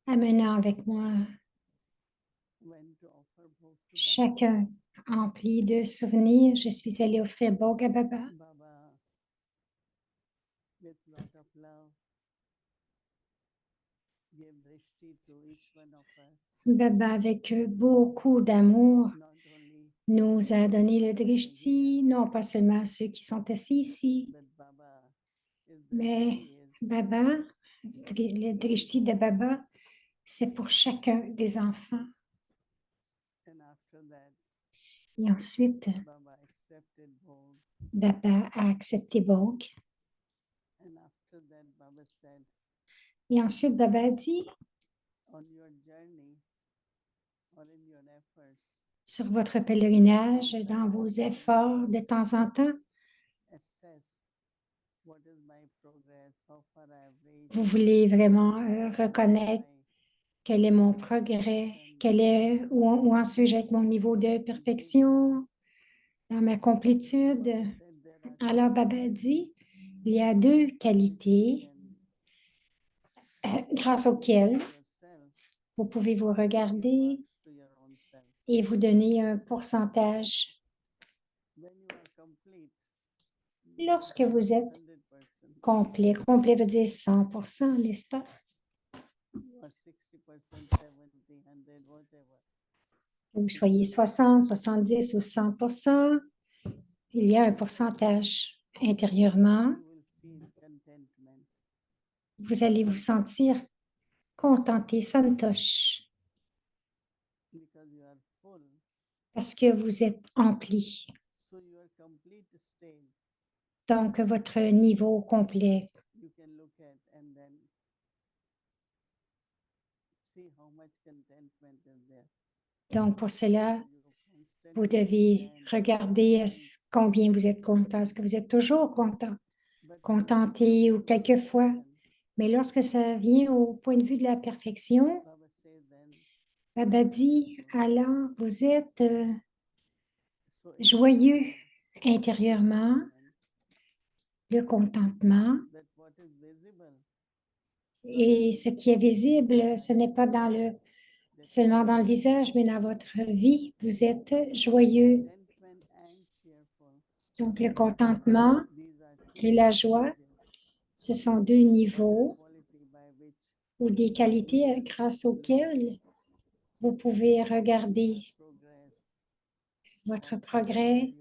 amenant avec moi chacun empli de souvenirs. Je suis allée offrir Bhoga Baba. Baba, avec beaucoup d'amour, nous a donné le drishti, non pas seulement à ceux qui sont assis ici, mais Baba, le drishti de Baba, c'est pour chacun des enfants. Et ensuite, Baba a accepté Bhoga. Et ensuite, Baba a dit, sur votre pèlerinage, dans vos efforts de temps en temps, vous voulez vraiment reconnaître quel est mon progrès, où en suis-je avec mon niveau de perfection, dans ma complétude. Alors, Baba dit, il y a deux qualités grâce auxquelles vous pouvez vous regarder et vous donner un pourcentage. Lorsque vous êtes complet, complet veut dire 100%, n'est-ce pas? Vous soyez 60, 70 ou 100%, il y a un pourcentage intérieurement. Vous allez vous sentir contenté, santosh, parce que vous êtes empli. Donc, votre niveau complet. Donc, pour cela, vous devez regarder combien vous êtes content. Est-ce que vous êtes toujours content, contenté ou quelquefois? Mais lorsque ça vient au point de vue de la perfection, Baba dit, alors vous êtes joyeux intérieurement, le contentement. Et ce qui est visible, ce n'est pas seulement dans le visage, mais dans votre vie. Vous êtes joyeux. Donc, le contentement et la joie, ce sont deux niveaux ou des qualités grâce auxquelles vous pouvez regarder votre progrès,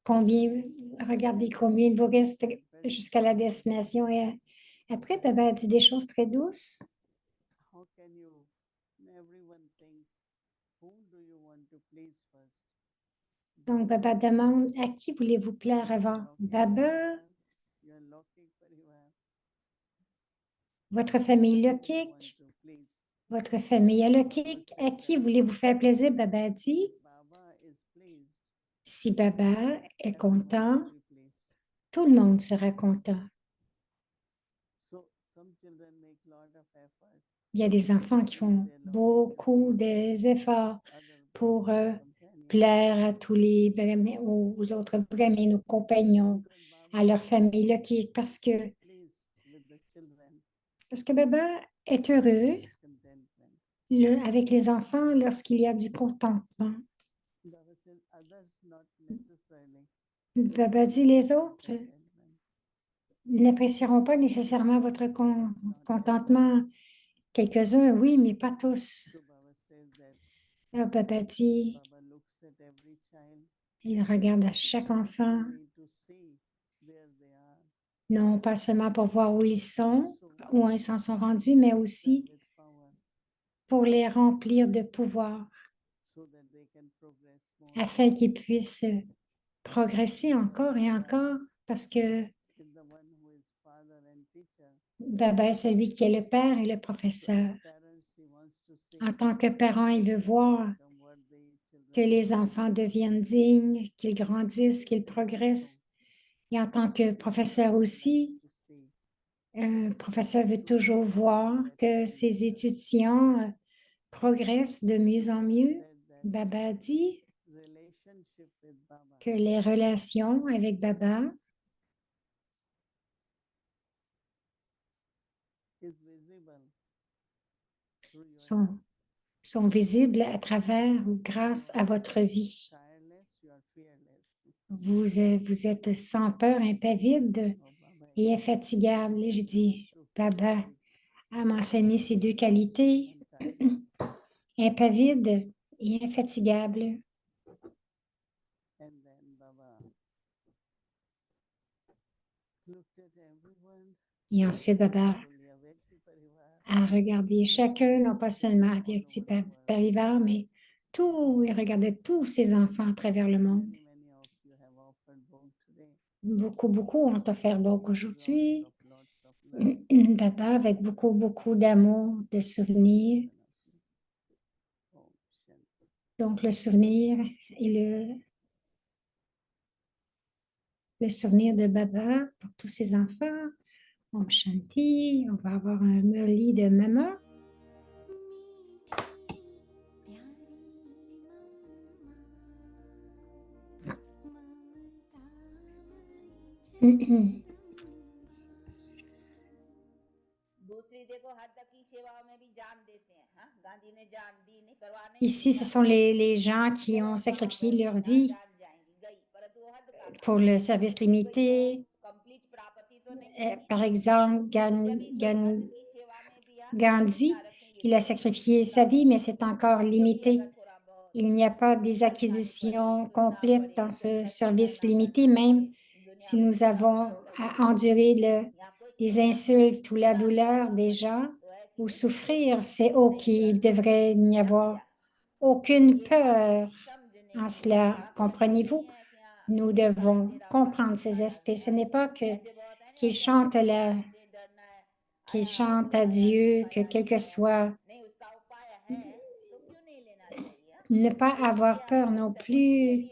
regardez combien il vous reste jusqu'à la destination. Et après, Baba a dit des choses très douces. Donc, Baba demande, à qui voulez-vous plaire avant? Baba, votre famille Lokik, votre famille Alokik, à qui voulez-vous faire plaisir? Baba dit, si Baba est content, tout le monde sera content. Il y a des enfants qui font beaucoup d'efforts pour plaire à tous aux autres brahmins, aux compagnons, à leur famille, là, parce que Baba est heureux avec les enfants lorsqu'il y a du contentement. Baba dit les autres n'apprécieront pas nécessairement votre contentement. Quelques-uns, oui, mais pas tous. Alors, Baba dit, il regarde à chaque enfant, non pas seulement pour voir où ils sont, où ils s'en sont rendus, mais aussi pour les remplir de pouvoir, afin qu'ils puissent progresser encore et encore, parce que Baba est celui qui est le père et le professeur. En tant que parent, il veut voir que les enfants deviennent dignes, qu'ils grandissent, qu'ils progressent. Et en tant que professeur aussi, le professeur veut toujours voir que ses étudiants progressent de mieux en mieux. Baba dit que les relations avec Baba sont, sont visibles à travers ou grâce à votre vie. Vous êtes sans peur, impavide et infatigable. Et j'ai dit, Baba a mentionné ces deux qualités, impavide et infatigable. Et ensuite, Baba a regardé chacun, non pas seulement avec ses parivar, mais tout, il regardait tous ses enfants à travers le monde. Beaucoup ont offert donc aujourd'hui. Baba avec beaucoup d'amour, de souvenirs. Donc, le souvenir et le souvenir de Baba pour tous ses enfants. Om Shanti, on va avoir un Murli de maman. Ici, ce sont les gens qui ont sacrifié leur vie pour le service limité. Par exemple, Gandhi, il a sacrifié sa vie, mais c'est encore limité. Il n'y a pas des acquisitions complètes dans ce service limité, même si nous avons à endurer les insultes ou la douleur des gens ou souffrir, c'est OK. Il devrait n'y avoir aucune peur en cela. Comprenez-vous? Nous devons comprendre ces aspects. Ce n'est pas qu'ils chantent qu'ils chantent à Dieu, que quel que soit, ne pas avoir peur non plus.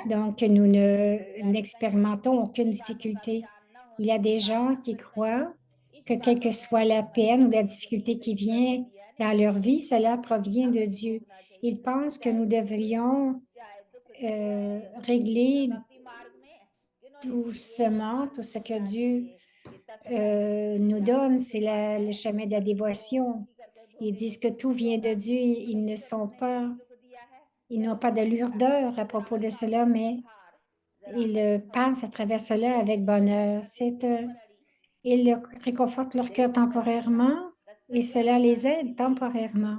Donc, nous n'expérimentons aucune difficulté. Il y a des gens qui croient que quelle que soit la peine ou la difficulté qui vient dans leur vie, cela provient de Dieu. Ils pensent que nous devrions régler doucement tout ce que Dieu nous donne, c'est le chemin de la dévotion. Ils disent que tout vient de Dieu, ils n'ont pas de lourdeur à propos de cela, mais ils pensent à travers cela avec bonheur. Ils réconfortent leur cœur temporairement et cela les aide temporairement.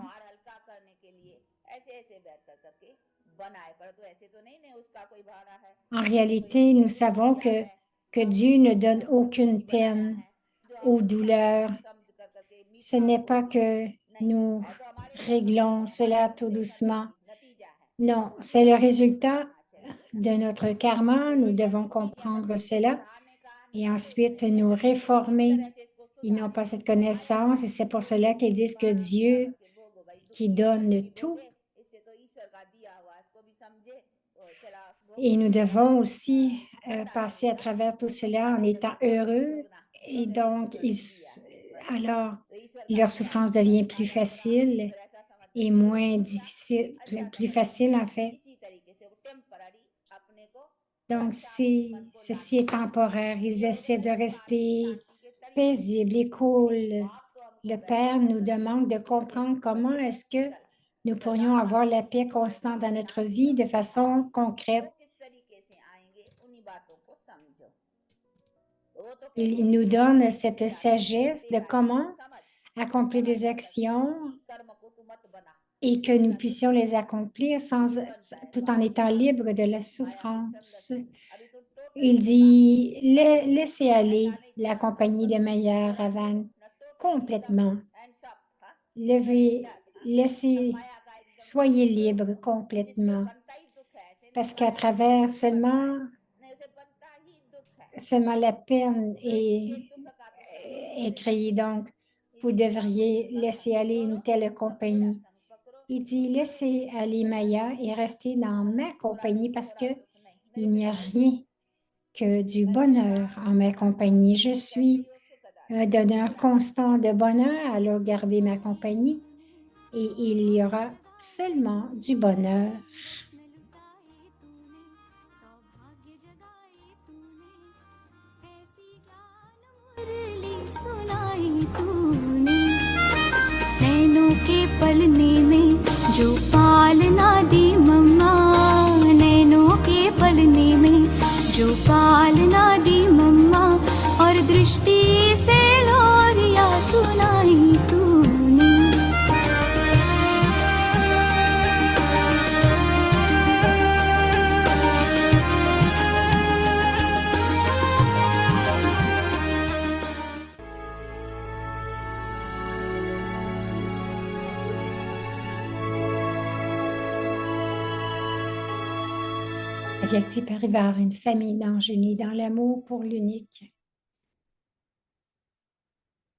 En réalité, nous savons que Dieu ne donne aucune peine ou douleur. Ce n'est pas que nous réglons cela tout doucement. Non, c'est le résultat de notre karma. Nous devons comprendre cela et ensuite nous réformer. Ils n'ont pas cette connaissance et c'est pour cela qu'ils disent que Dieu qui donne tout. Et nous devons aussi passer à travers tout cela en étant heureux. Et donc, alors, leur souffrance devient plus facile et moins difficile, plus facile en fait. Donc, ceci est temporaire. Ils essaient de rester paisibles et cool. Le Père nous demande de comprendre comment est-ce que nous pourrions avoir la paix constante dans notre vie de façon concrète. Il nous donne cette sagesse de comment accomplir des actions et que nous puissions les accomplir tout en étant libres de la souffrance. Il dit, laissez aller la compagnie de Maya Ravan complètement. Soyez libres complètement. Parce qu'à travers seulement la peine est créée. Donc, vous devriez laisser aller une telle compagnie. Il dit, laissez aller Maya et restez dans ma compagnie parce que il n'y a rien que du bonheur en ma compagnie. Je suis un donneur constant de bonheur, alors gardez ma compagnie et il y aura seulement du bonheur. सुनाई तूने नैनों के पलने में जो पालना दी मम्मा नैनों के पलने में जो पालना दी मम्मा और दृष्टि से लोरिया सुनाई तूने L'objectif est arriver à avoir une famille d'anges unis dans l'amour pour l'unique.